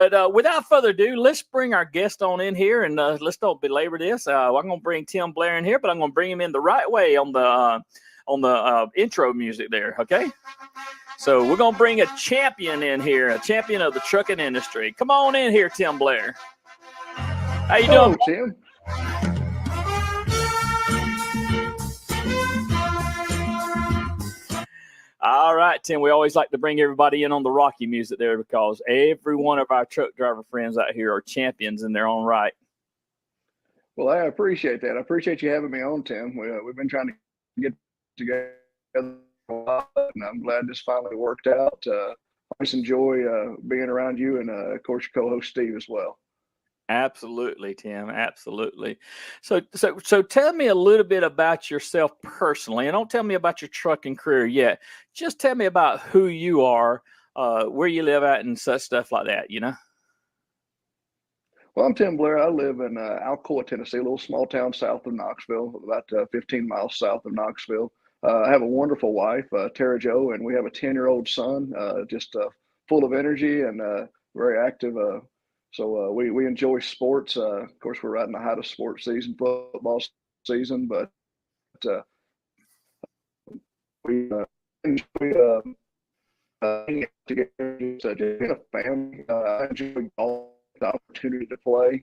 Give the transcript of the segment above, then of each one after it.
But without further ado, let's bring our guest on in here, and let's don't belabor this. I'm going to bring Tim Blair in here, but I'm going to bring him in the right way on the intro music there. Okay, so we're going to bring a champion in here, a champion of the trucking industry. Come on in here, Tim Blair. How you doing? Hello, Tim. All right, Tim. We always like to bring everybody in on the Rocky music there because every one of our truck driver friends out here are champions in their own right. Well, I appreciate that. I appreciate you having me on, Tim. We've been trying to get together for a while, and I'm glad this finally worked out. I always enjoy being around you and, of course, your co-host Steve as well. Absolutely, Tim. Absolutely. So tell me a little bit about yourself personally, and don't tell me about your trucking career yet. Just tell me about who you are, where you live at, and such stuff like that. Well, I'm Tim Blair. I live in Alcoa, Tennessee, a little small town south of Knoxville, about 15 miles south of Knoxville. I have a wonderful wife, Tara Jo, and we have a 10-year-old son, just full of energy and very active. So we enjoy sports. Of course, we're right in the height of sports season, football season, but we enjoy hanging out together, just being a family. I enjoy golf, the opportunity to play.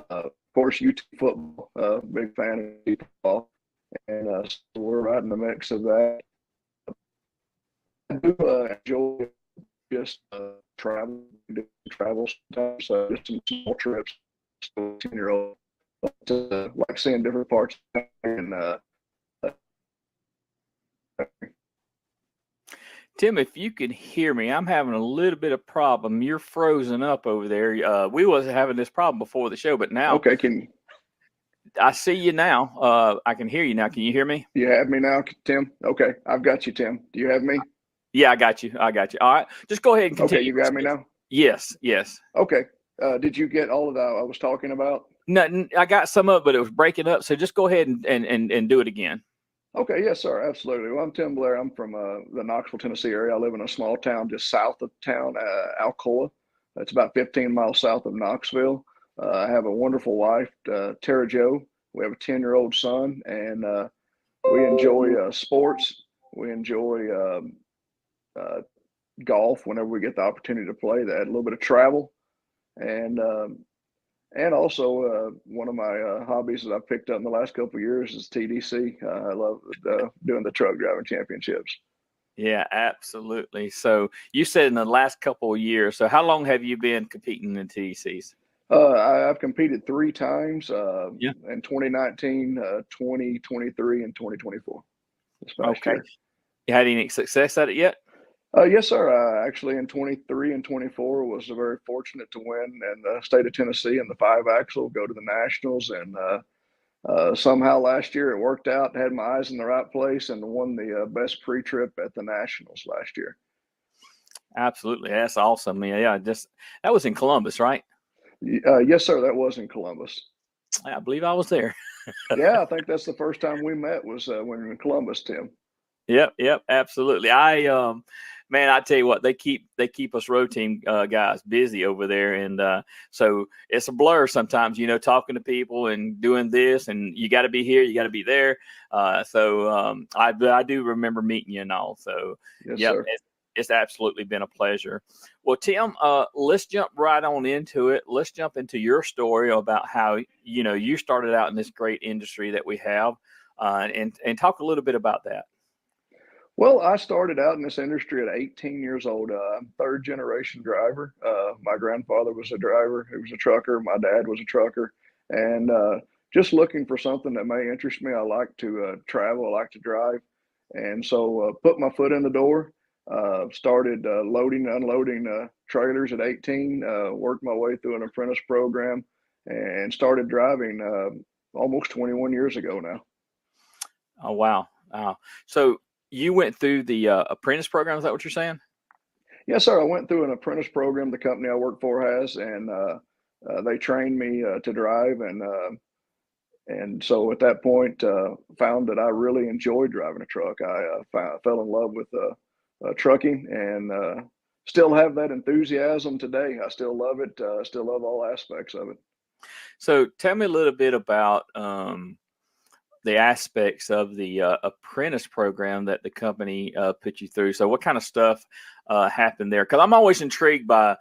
Of course, UT football, big fan of UT football, and so we're right in the mix of that. I do enjoy just travel sometimes, just some small trips. 10-year-old, like seeing different parts and Tim, if you can hear me, I'm having a little bit of problem. You're frozen up over there. We wasn't having this problem before the show, but now okay. I see you now. I can hear you now. Can you hear me? You have me now, Tim? Okay, I've got you, Tim. Do you have me? Yeah, I got you. All right, just go ahead and continue. Okay, you got me now? Yes. Okay. Did you get all of that I was talking about? No, I got some of it, but it was breaking up. So just go ahead and do it again. Okay, yes, sir, absolutely. Well, I'm Tim Blair. I'm from the Knoxville, Tennessee area. I live in a small town just south of town, Alcoa. It's about 15 miles south of Knoxville. I have a wonderful wife, Tara Jo. We have a 10-year-old son, and we enjoy sports. We enjoy golf whenever we get the opportunity to play that. A little bit of travel, and also one of my hobbies that I've picked up in the last couple of years is TDC. I love doing the truck driving championships. Yeah, absolutely. So you said in the last couple of years. So how long have you been competing in TDCs? I've competed 3 times Yeah. in 2019, 2023, and 2024. This past Okay. year. You had any success at it yet? Yes, sir. Actually, in 23 and 24 was very fortunate to win in the state of Tennessee in the 5-axle, go to the Nationals, and somehow last year it worked out. Had my eyes in the right place and won the best pre-trip at the Nationals last year. Absolutely, that's awesome. Yeah. Just that was in Columbus, right? Yes, sir. That was in Columbus. I believe I was there. Yeah, I think that's the first time we met was when we were in Columbus, Tim. Yep, absolutely. Man, I tell you what, they keep us road team guys busy over there, and so it's a blur sometimes. Talking to people and doing this, and you got to be here, you got to be there. So I do remember meeting you and all. So yes, yep, sir. it's absolutely been a pleasure. Well, Tim, let's jump right on into it. Let's jump into your story about how you started out in this great industry that we have, and talk a little bit about that. Well, I started out in this industry at 18 years old. I'm third generation driver. My grandfather was a driver. He was a trucker. My dad was a trucker. And just looking for something that may interest me. I like to travel. I like to drive. And so put my foot in the door, started loading, unloading trailers at 18, worked my way through an apprentice program and started driving almost 21 years ago now. Oh, wow. So you went through the apprentice program. Is that what you're saying? Yes, sir. I went through an apprentice program the company I work for has, and they trained me to drive, and so at that point, found that I really enjoyed driving a truck. I fell in love with trucking, and still have that enthusiasm today. I still love it. Still love all aspects of it. So tell me a little bit about the aspects of the apprentice program that the company put you through. So what kind of stuff happened there? Because I'm always intrigued by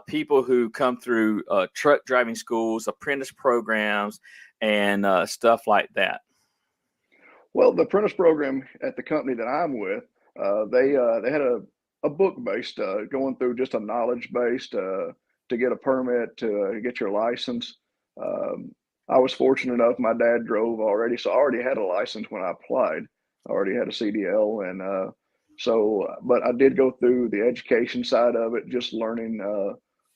people who come through truck driving schools, apprentice programs, and stuff like that. Well, the apprentice program at the company that I'm with, they had a book based going through just a knowledge based to get a permit to get your license. Um, I was fortunate enough; my dad drove already, so I already had a license when I applied. I already had a CDL, and but I did go through the education side of it, just learning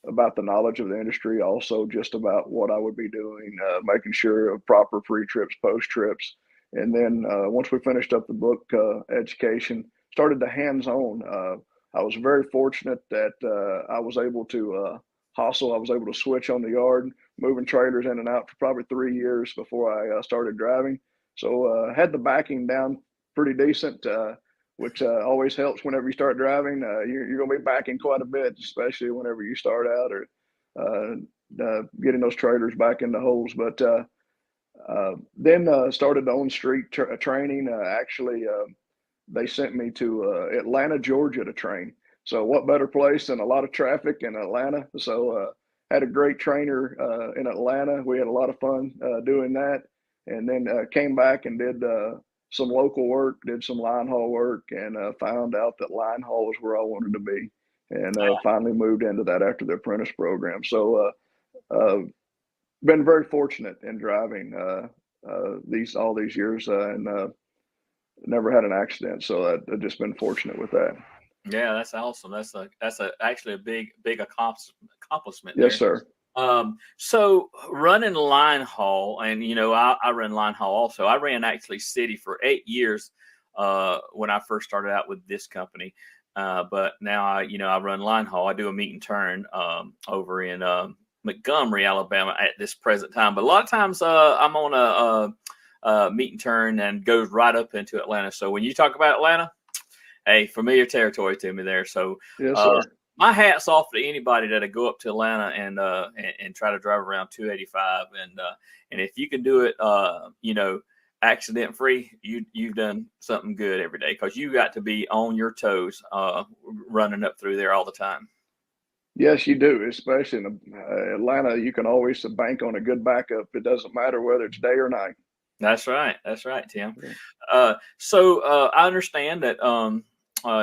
about the knowledge of the industry, also just about what I would be doing, making sure of proper pre trips, post trips, and then once we finished up the book education, started the hands on. I was very fortunate that I was able to hustle. I was able to switch on the yard, moving trailers in and out for probably 3 years before I started driving. So had the backing down pretty decent, which always helps whenever you start driving. You're going to be backing quite a bit, especially whenever you start out or getting those trailers back into holes. But then started on street training. Actually, they sent me to Atlanta, Georgia to train. So what better place than a lot of traffic in Atlanta? So had a great trainer in Atlanta. We had a lot of fun doing that, and then came back and did some local work, did some line haul work, and found out that line haul was where I wanted to be, and finally moved into that after the apprentice program. So been very fortunate in driving these all these years and never had an accident. So I've just been fortunate with that. Yeah, that's awesome. That's actually a big accomplishment Yes, there. sir. So running line haul, and I run line haul also. I ran actually city for 8 years when I first started out with this company. But now I run line haul. I do a meet and turn over in Montgomery, Alabama at this present time. But a lot of times I'm on a meet and turn and goes right up into Atlanta. So when you talk about Atlanta, hey, familiar territory to me there. So yes, sir. My hat's off to anybody that'll go up to Atlanta and try to drive around 285. And if you can do it, accident free, you've done something good every day, because you got to be on your toes running up through there all the time. Yes, you do. Especially in Atlanta, you can always bank on a good backup. It doesn't matter whether it's day or night. That's right. That's right, Tim. Yeah. So I understand that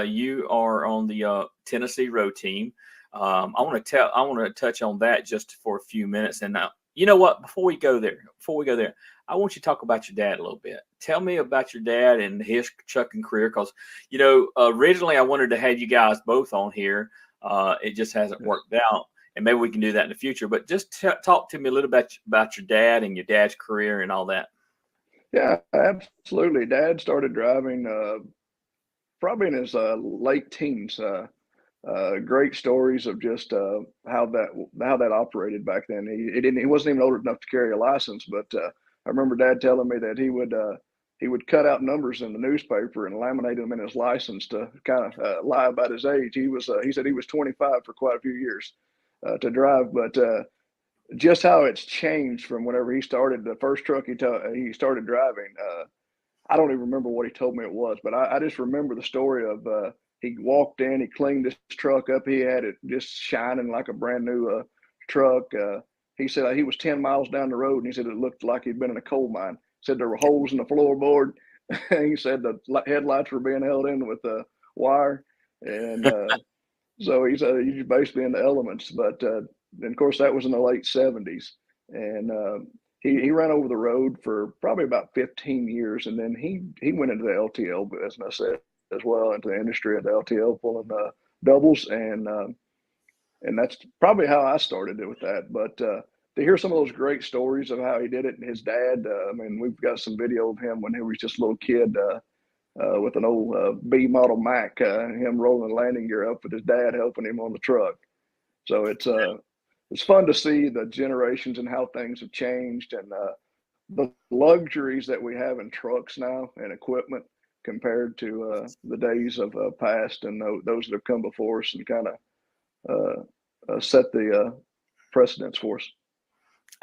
you are on the Tennessee road team. I want to touch on that just for a few minutes. And now, you know what? Before we go there, I want you to talk about your dad a little bit. Tell me about your dad and his trucking career, because originally I wanted to have you guys both on here. It just hasn't worked out, and maybe we can do that in the future. But just talk to me a little bit about your dad and your dad's career and all that. Yeah, absolutely. Dad started driving probably in his late teens. Great stories of just how that operated back then. He wasn't even old enough to carry a license, but I remember Dad telling me that he would cut out numbers in the newspaper and laminate them in his license to kind of lie about his age. He said he was 25 for quite a few years to drive, but just how it's changed from whenever he started the first truck he started driving. I don't even remember what he told me it was, but I just remember the story of he walked in, he cleaned his truck up, he had it just shining like a brand new truck. He said he was 10 miles down the road, and he said it looked like he'd been in a coal mine. Said there were holes in the floorboard. He said the headlights were being held in with wire, and so he said he's basically in the elements. But and of course that was in the late 70s, and he ran over the road for probably about 15 years, and then he went into the LTL business as well, into the industry of the LTL, pulling doubles, and that's probably how I started it with that. But to hear some of those great stories of how he did it, and his dad, I mean, we've got some video of him when he was just a little kid with an old B model Mac, him rolling landing gear up with his dad helping him on the truck. So it's fun to see the generations and how things have changed, and the luxuries that we have in trucks now and equipment. compared to the days of past and those that have come before us and kind of set the precedence for us.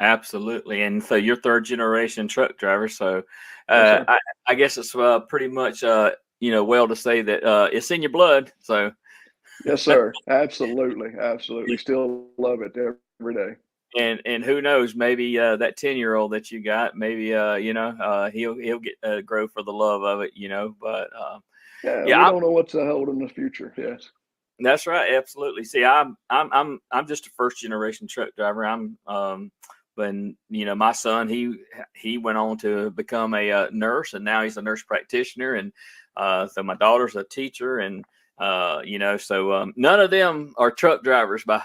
Absolutely. And so you're third generation truck driver. So Yes, sir. I guess it's pretty much, well to say that it's in your blood. So, Yes, sir. Absolutely. Absolutely. Still love it every day. and who knows, maybe that 10-year-old that you got, maybe, he'll get grow for the love of it, but Yeah, we yeah, don't know what's held in the future. Yes. that's right. Absolutely. See, I'm just a first generation truck driver. But my son, he went on to become a nurse, and now he's a nurse practitioner, and so my daughter's a teacher, and so none of them are truck drivers by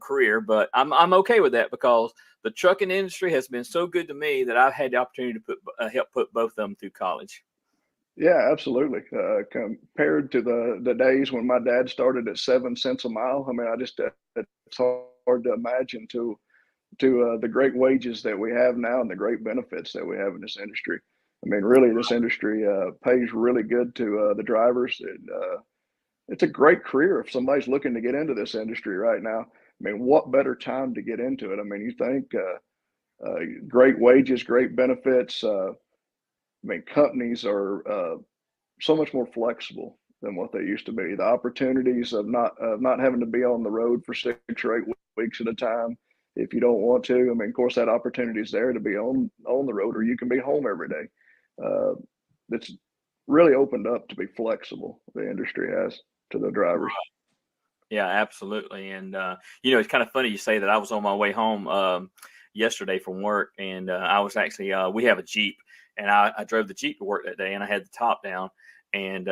career, but I'm okay with that because the trucking industry has been so good to me that I've had the opportunity to help put both of them through college. Yeah, absolutely. Compared to the days when my dad started at 7 cents a mile, I mean, I just it's hard to imagine to the great wages that we have now and the great benefits that we have in this industry. I mean, really, this industry pays really good to the drivers. It's a great career if somebody's looking to get into this industry right now. I mean, what better time to get into it? I mean, you think great wages, great benefits. I mean, companies are so much more flexible than what they used to be. The opportunities of not having to be on the road for 6 or 8 weeks at a time if you don't want to. I mean, of course, that opportunity is there to be on the road, or you can be home every day. It's really opened up to be flexible. The industry has to the drivers. Yeah, absolutely. And it's kind of funny you say that. I was on my way home yesterday from work, and I was actually we have a Jeep, and I drove the Jeep to work that day, and I had the top down, and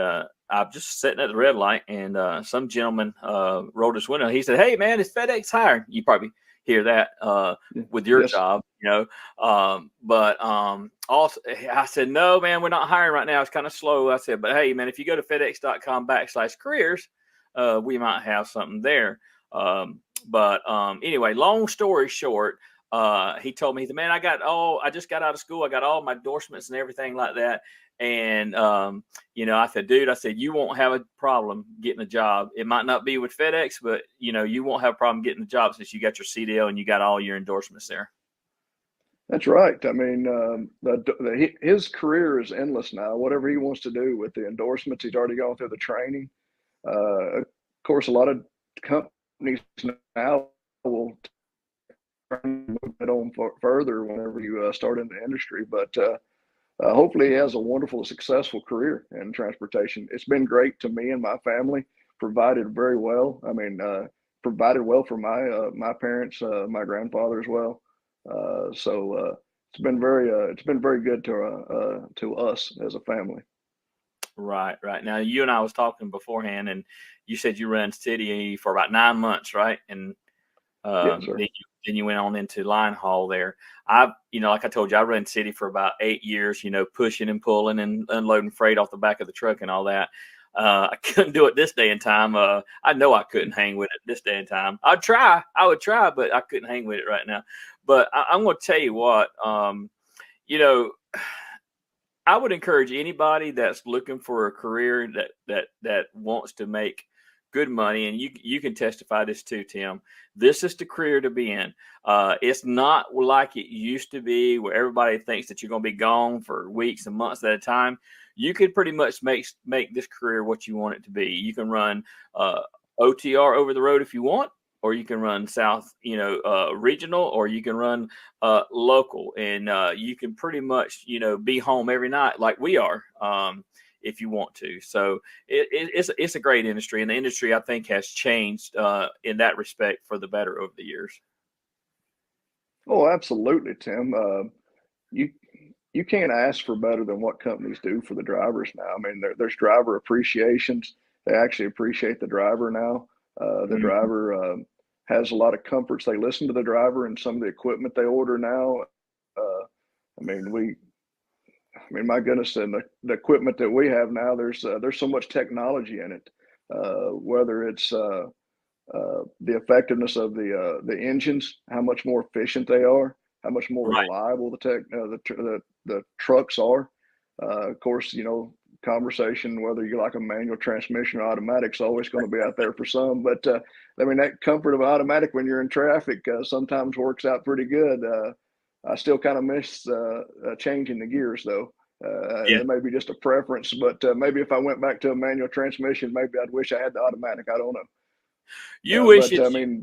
I'm just sitting at the red light, and some gentleman rolled his window. He said, "Hey, man, it's FedEx hiring." You probably hear that with your Yes, job, but also I said, "No, man, we're not hiring right now. It's kind of slow." I said, "But hey, man, if you go to FedEx.com/careers, we might have something there." But anyway, long story short, he told me, he said, "Man, I just got out of school. I got all my endorsements and everything like that." And, I said, "Dude," I said, "you won't have a problem getting a job. It might not be with FedEx, but you won't have a problem getting the job since you got your CDL and you got all your endorsements there." that's right. I mean, his career is endless now. Whatever he wants to do with the endorsements, he's already gone through the training. Of course, a lot of companies now will move it on further whenever you start in the industry. But hopefully, he has a wonderful, successful career in transportation. It's been great to me and my family. Provided very well. I mean, provided well for my parents, my grandfather as well. So it's been very good to us as a family. Right, right. Now, you and I was talking beforehand, and you said you ran city for about 9 months, right? And Yes, sir. then you went on into line haul there. Like I told you, I ran city for about 8 years. Pushing and pulling and unloading freight off the back of the truck and all that. I couldn't do it this day and time. I know I couldn't hang with it this day and time. I would try, but I couldn't hang with it right now. But I'm going to tell you what. You know, I would encourage anybody that's looking for a career that wants to make good money, and you can testify this too, Tim. This is the career to be in. It's not like it used to be, where everybody thinks that you're going to be gone for weeks and months at a time. You could pretty much make this career what you want it to be. You can run OTR over the road if you want, or you can run south, regional, or you can run local, and you can pretty much, be home every night like we are, if you want to. So it's a great industry, and the industry I think has changed in that respect for the better over the years. Oh, absolutely, Tim. You you can't ask for better than what companies do for the drivers now. I mean, there's driver appreciations. They actually appreciate the driver now. The Mhm. driver has a lot of comforts. They listen to the driver and some of the equipment they order now. I mean, my goodness, and the equipment that we have now, there's so much technology in it. Whether it's the effectiveness of the engines, how much more efficient they are, how much more Right. reliable the trucks are. Of course, conversation, whether you like a manual transmission or automatic, is always going to be out there for some. But I mean, that comfort of automatic when you're in traffic sometimes works out pretty good. I still kind of miss changing the gears, though. Yeah. It may be just a preference, but maybe if I went back to a manual transmission, maybe I'd wish I had the automatic. I don't You know. wish But it I mean,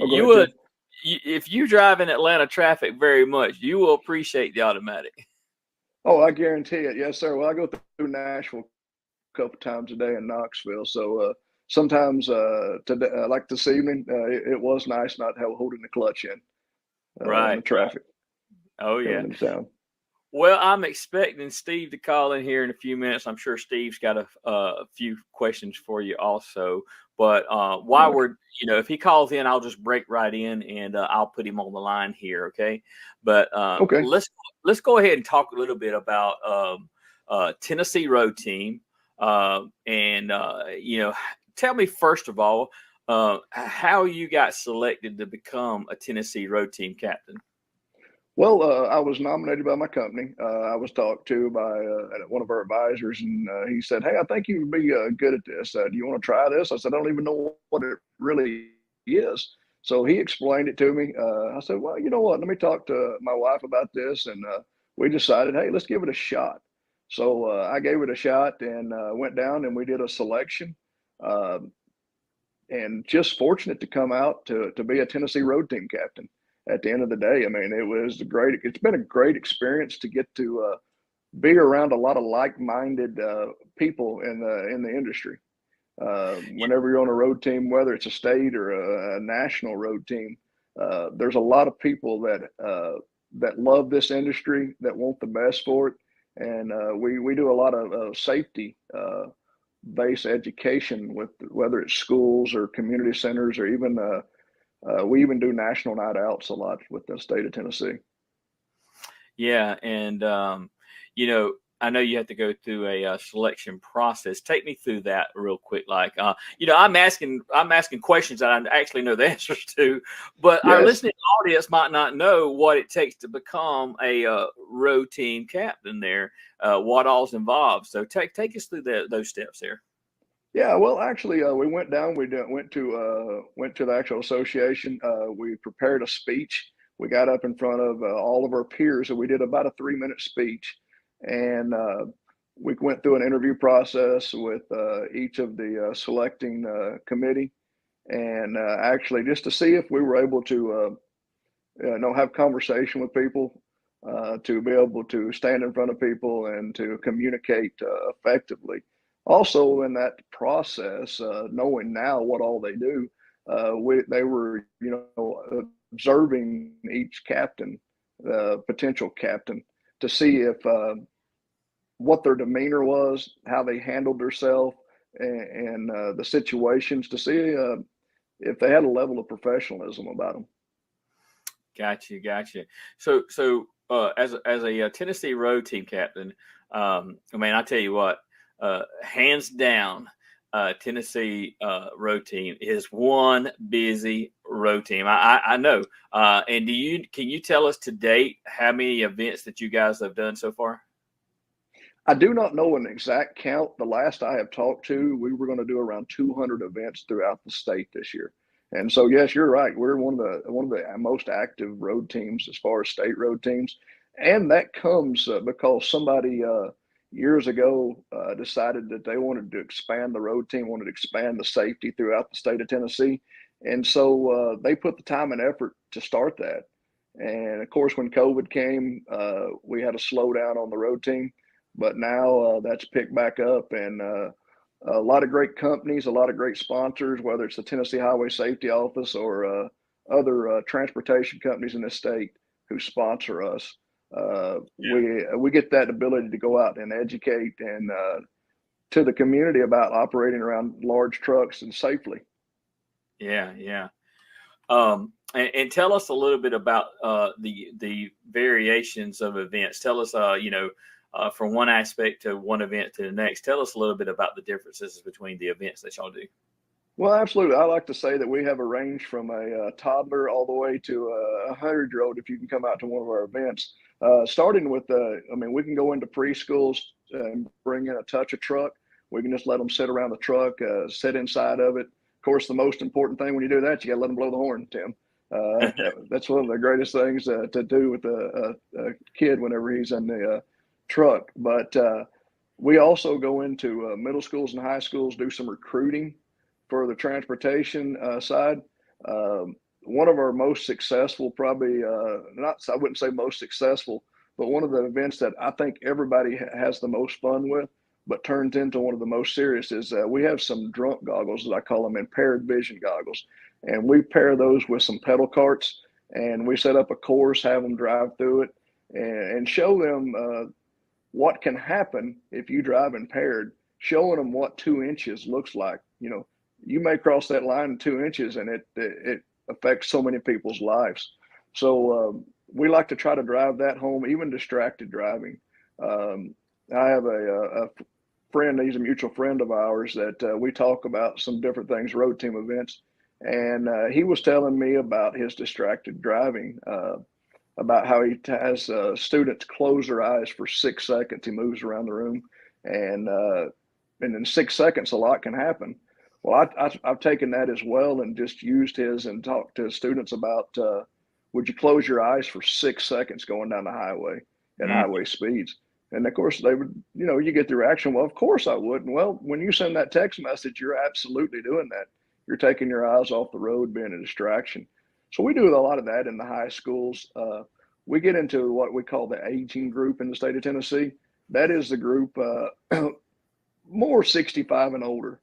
oh, go you ahead, would Tim. if you drive in Atlanta traffic very much, you will appreciate the automatic. Oh, I guarantee it. Yes, sir. Well, I go through Nashville a couple times a day in Knoxville, so sometimes today, like this evening, it was nice not holding the clutch in Right, the right. traffic Oh yeah. coming into town. Well, I'm expecting Steve to call in here in a few minutes. I'm sure Steve's got a few questions for you also. But while Gotcha. we're, if he calls in, I'll just break right in and I'll put him on the line here. Okay. But Okay. let's go ahead and talk a little bit about Tennessee Road Team. And, tell me, first of all, how you got selected to become a Tennessee Road Team captain. Well, I was nominated by my company. I was talked to by one of our advisors, and he said, "Hey, I think you would be good at this. Do you want to try this?" I said, "I don't even know what it really is." So he explained it to me. I said, "Well, you know what? Let me talk to my wife about this," and we decided, "Hey, let's give it a shot." So I gave it a shot and went down, and we did a selection. Uh, and just fortunate to come out to be a Tennessee road team captain. At the end of the day, I mean, it's been a great experience to get to be around a lot of like-minded people in the industry. Whenever you're on a road team, whether it's a state or a national road team, there's a lot of people that love this industry, that want the best for it, and we do a lot of safety base education with whether it's schools or community centers or even we even do national night outs a lot with the state of Tennessee. Yeah, and I know you have to go through a selection process. Take me through that real quick. Like, I'm asking questions that I actually know the answers to, but our Yes. listening audience might not know what it takes to become a road team captain. There, what all's involved. So take us through those steps there. Yeah, well, actually, we went down. Went to the actual association. We prepared a speech. We got up in front of all of our peers, and we did about a 3 minute speech. And we went through an interview process with each of the selecting committee, and actually just to see if we were able to have conversation with people, to be able to stand in front of people and to communicate effectively. Also, in that process, knowing now what all they do, they were, observing each captain, potential captain, to see if what their demeanor was, how they handled themselves, and the situations, to see if they had a level of professionalism about them. Gotcha. So as a Tennessee road team captain, I mean, I tell you what, hands down, Tennessee road team is one busy road team. I know. And can you tell us to date how many events that you guys have done so far? I do not know an exact count. The last I have talked to, we were going to do around 200 events throughout the state this year. And so, yes, you're right. We're one of the most active road teams as far as state road teams, and that comes because somebody years ago decided that they wanted to expand the road team, wanted to expand the safety throughout the state of Tennessee, and so they put the time and effort to start that. And of course, when COVID came, we had a slowdown on the road team, but now that's picked back up, and a lot of great companies, a lot of great sponsors, whether it's the Tennessee Highway Safety Office or other transportation companies in the state who sponsor us. We get that ability to go out and educate and to the community about operating around large trucks and safely. Yeah. And tell us a little bit about the variations of events. Tell us, from one aspect to one event to the next. Tell us a little bit about the differences between the events that y'all do. Well, absolutely. I like to say that we have a range from a toddler all the way to a 100-year-old if you can come out to one of our events. Starting with we can go into preschools and bring in a touch a truck. We can just let them sit around the truck, sit inside of it. Of course, the most important thing when you do that, you got to let them blow the horn, Tim. That's one of the greatest things to do with a kid whenever he's in the truck. But we also go into middle schools and high schools, do some recruiting for the transportation side. One of our most successful, probably I wouldn't say most successful, but one of the events that I think everybody has the most fun with, but turns into one of the most serious is we have some drunk goggles, as I call them, impaired vision goggles. And we pair those with some pedal carts, and we set up a course, have them drive through it, and show them what can happen if you drive impaired, showing them what 2 inches looks like. You may cross that line in 2 inches, and it affects so many people's lives. So we like to try to drive that home, even distracted driving. I have a friend, he's a mutual friend of ours that we talk about some different things, road team events. And he was telling me about his distracted driving, about how he has students close their eyes for 6 seconds. He moves around the room, and in 6 seconds, a lot can happen. Well, I've taken that as well and just used his and talked to students about, would you close your eyes for 6 seconds going down the highway at highway speeds? And of course they would, you get the reaction, well, of course I would. And well, when you send that text message, you're absolutely doing that. You're taking your eyes off the road, being a distraction. So we do a lot of that in the high schools. We get into what we call the aging group in the state of Tennessee. That is the group more 65 and older.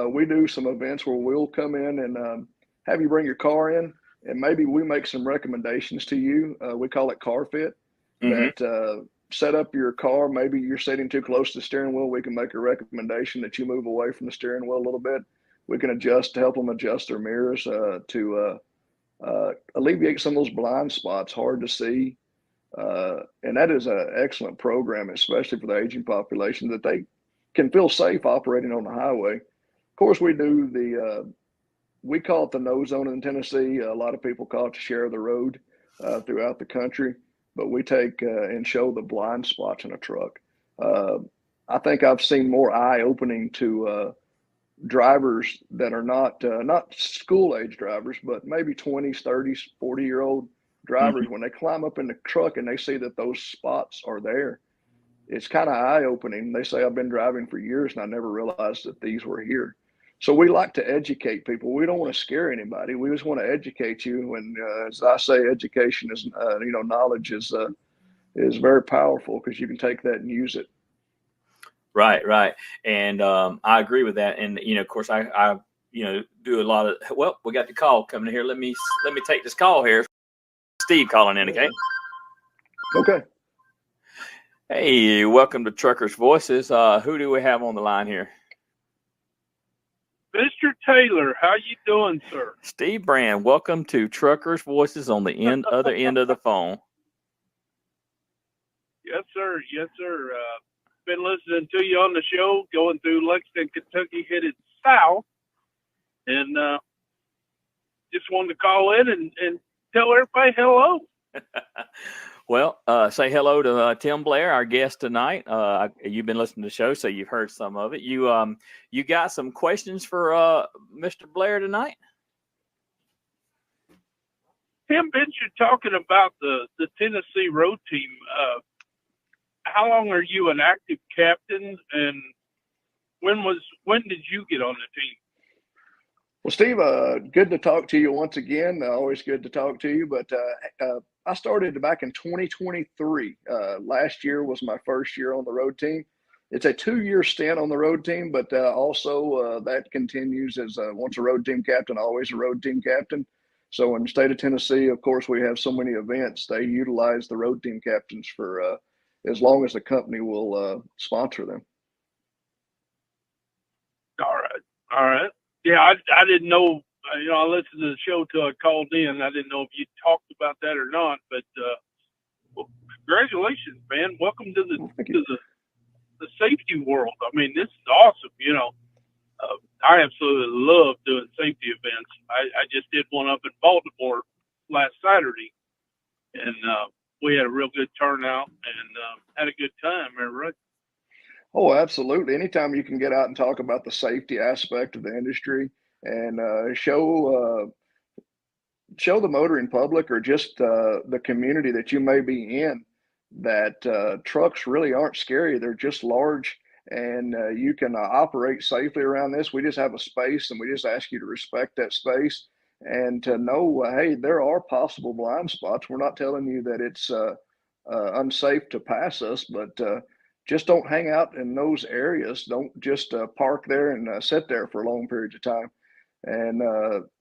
We do some events where we'll come in and have you bring your car in, and maybe we make some recommendations to you. We call it car fit. That set up your car. Maybe you're sitting too close to the steering wheel. We can make a recommendation that you move away from the steering wheel a little bit. We can help them adjust their mirrors to alleviate some of those blind spots, hard to see. And that is an excellent program, especially for the aging population, that they can feel safe operating on the highway. Of course, we do we call it the no zone in Tennessee. A lot of people call it the share of the road throughout the country, but we take and show the blind spots in a truck. I think I've seen more eye-opening to drivers that are not school age drivers, but maybe 20s, 30s, 40-year-old drivers. When they climb up in the truck and they see that those spots are there, it's kind of eye-opening. They say, I've been driving for years and I never realized that these were here. So we like to educate people. We don't want to scare anybody. We just want to educate you. And as I say, education is, knowledge is very powerful, because you can take that and use it. Right. And I agree with that. And, of course, I do a lot of, well, we got the call coming here. Let me take this call here. Steve calling in, okay? Okay. Hey, welcome to Truckers Voices. Who do we have on the line here? Mr. Taylor, how you doing, sir? Steve Brand, welcome to Truckers Voices on the other end of the phone. Yes, sir. Been listening to you on the show, going through Lexington, Kentucky, headed south, and just wanted to call in and tell everybody hello. Well, say hello to Tim Blair, our guest tonight. You've been listening to the show, so you've heard some of it. You got some questions for Mr. Blair tonight? Tim, Bench, you're talking about the Tennessee road team. How long are you an active captain, and when did you get on the team? Well, Steve, good to talk to you once again. Always good to talk to you. But I started back in 2023. Last year was my first year on the road team. It's a 2-year stint on the road team, but also that continues as once a road team captain, always a road team captain. So in the state of Tennessee, of course, we have so many events. They utilize the road team captains for as long as the company will sponsor them. All right. Yeah, I didn't know. I listened to the show till I called in. I didn't know if you talked about that or not. But well, congratulations, man! Welcome to the safety world. I mean, this is awesome. I absolutely love doing safety events. I just did one up in Baltimore last Saturday, and we had a real good turnout and had a good time. Right? Oh, absolutely. Anytime you can get out and talk about the safety aspect of the industry and show the motoring public or just the community that you may be in that trucks really aren't scary. They're just large, and you can operate safely around this. We just have a space, and we just ask you to respect that space and to know, hey, there are possible blind spots. We're not telling you that it's unsafe to pass us, but just don't hang out in those areas. Don't just park there and sit there for long periods of time. And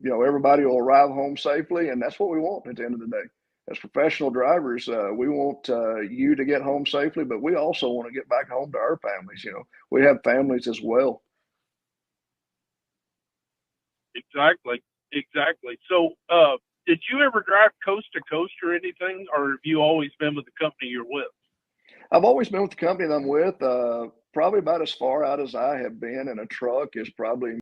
everybody will arrive home safely, and that's what we want at the end of the day. As professional drivers, we want you to get home safely, but we also want to get back home to our families. We have families as well. Exactly. So, did you ever drive coast to coast or anything, or have you always been with the company you're with? I've always been with the company that I'm with. Probably about as far out as I have been in a truck is probably